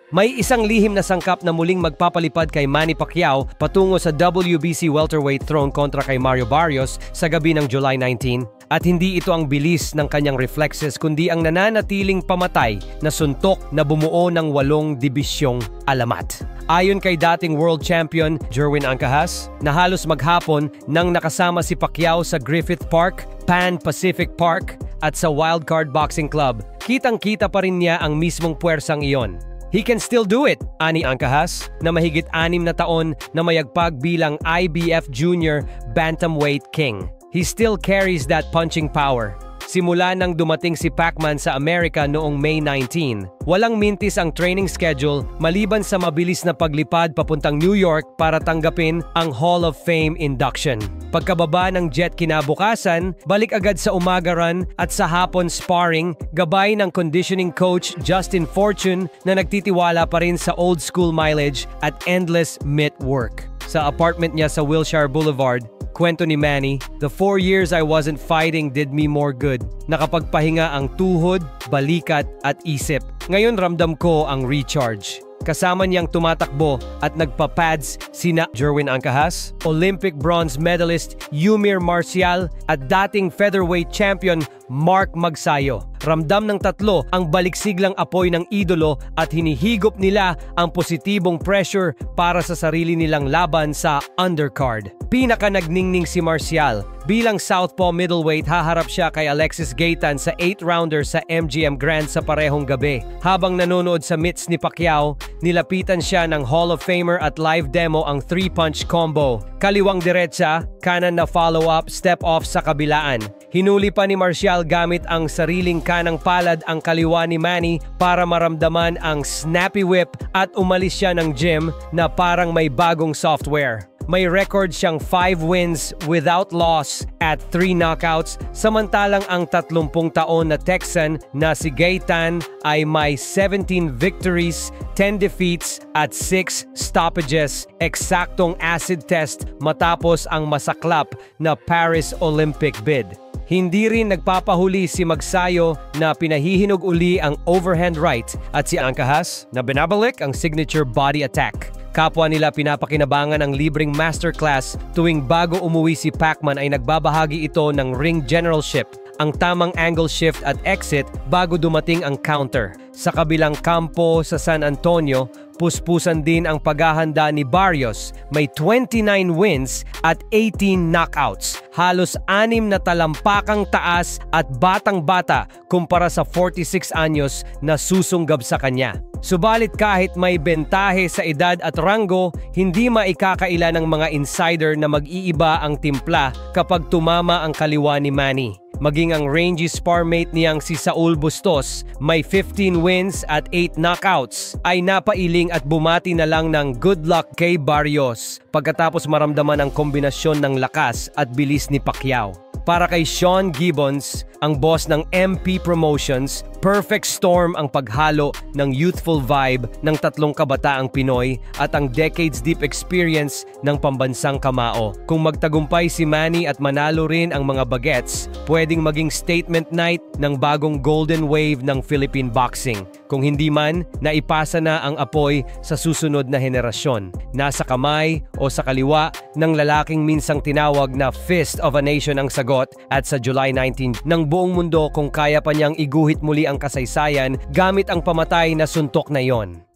May isang lihim na sangkap na muling magpapalipad kay Manny Pacquiao patungo sa WBC welterweight throne kontra kay Mario Barrios sa gabi ng July 19. At hindi ito ang bilis ng kanyang reflexes kundi ang nananatiling pamatay na suntok na bumuo ng 8 dibisyong alamat. Ayon kay dating world champion Jerwin Ancajas, na halos maghapon nang nakasama si Pacquiao sa Griffith Park, Pan Pacific Park at sa Wildcard Boxing Club, kitang-kita pa rin niya ang mismong puwersang iyon. He can still do it, ani Ancajas, na mahigit 6 na taon na mayagpag bilang IBF Junior Bantamweight King. He still carries that punching power. Simula nang dumating si Pacman sa Amerika noong May 19, walang mintis ang training schedule maliban sa mabilis na paglipad papuntang New York para tanggapin ang Hall of Fame induction. Pagkababa ng jet kinabukasan, balik agad sa umaga run at sa hapon sparring, gabay ng conditioning coach Justin Fortune na nagtitiwala pa rin sa old school mileage at endless mitt work. Sa apartment niya sa Wilshire Boulevard, kwento ni Manny, "The 4 years I wasn't fighting did me more good. Nakapagpahinga ang tuhod, balikat at isip. Ngayon ramdam ko ang recharge." Kasama niyang tumatakbo at nagpa-pads sina Jerwin Ancajas, Olympic bronze medalist Yumir Marcial at dating featherweight champion Mark Magsayo. Ramdam ng tatlo ang baliksiglang apoy ng idolo at hinihigop nila ang positibong pressure para sa sarili nilang laban sa undercard. Pinaka nagningning si Marcial. Bilang southpaw middleweight, haharap siya kay Alexis Gaitan sa 8-rounder sa MGM Grand sa parehong gabi. Habang nanonood sa mitts ni Pacquiao, nilapitan siya ng Hall of Famer at live demo ang 3-punch combo. Kaliwang diretsa, kanan na follow-up, step-off sa kabilaan. Hinuli pa ni Marcial gamit ang sariling kanang palad ang kaliwa ni Manny para maramdaman ang snappy whip at umalis siya ng gym na parang may bagong software. May record siyang 5 wins without loss at 3 knockouts, samantalang ang 30 taon na Texan na si Gaitan ay may 17 victories, 10 defeats at 6 stoppages, eksaktong acid test matapos ang masaklap na Paris Olympic bid. Hindi rin nagpapahuli si Magsayo na pinahihinog uli ang overhand right at si Ancajas na binabalik ang signature body attack. Kapwa nila pinapakinabangan ang libreng masterclass tuwing bago umuwi si Pacman ay nagbabahagi ito ng ring generalship, ang tamang angle shift at exit bago dumating ang counter. Sa kabilang kampo sa San Antonio, puspusan din ang paghahanda ni Barrios. May 29 wins at 18 knockouts. Halos 6 na talampakang taas at batang-bata kumpara sa 46 anyos na susunggab sa kanya. Subalit kahit may bentahe sa edad at ranggo, hindi maikakaila ng mga insider na mag-iiba ang timpla kapag tumama ang kaliwa ni Manny. Maging ang rangy sparmate niyang si Saul Bustos, may 15 wins at 8 knockouts, ay napailing at bumati na lang ng good luck kay Barrios pagkatapos maramdaman ang kombinasyon ng lakas at bilis ni Pacquiao. Para kay Sean Gibbons, ang boss ng MP Promotions, perfect storm ang paghalo ng youthful vibe ng 3 kabataang Pinoy at ang decades-deep experience ng pambansang kamao. Kung magtagumpay si Manny at manalo rin ang mga bagets, pwedeng maging statement night ng bagong golden wave ng Philippine boxing. Kung hindi man, naipasa na ang apoy sa susunod na henerasyon. Nasa kamay o sa kaliwa ng lalaking minsang tinawag na Fist of a Nation ang sagot at sa July 19 ng buong mundo kung kaya pa niyang iguhit muli ang kasaysayan gamit ang pamatay na suntok na yon.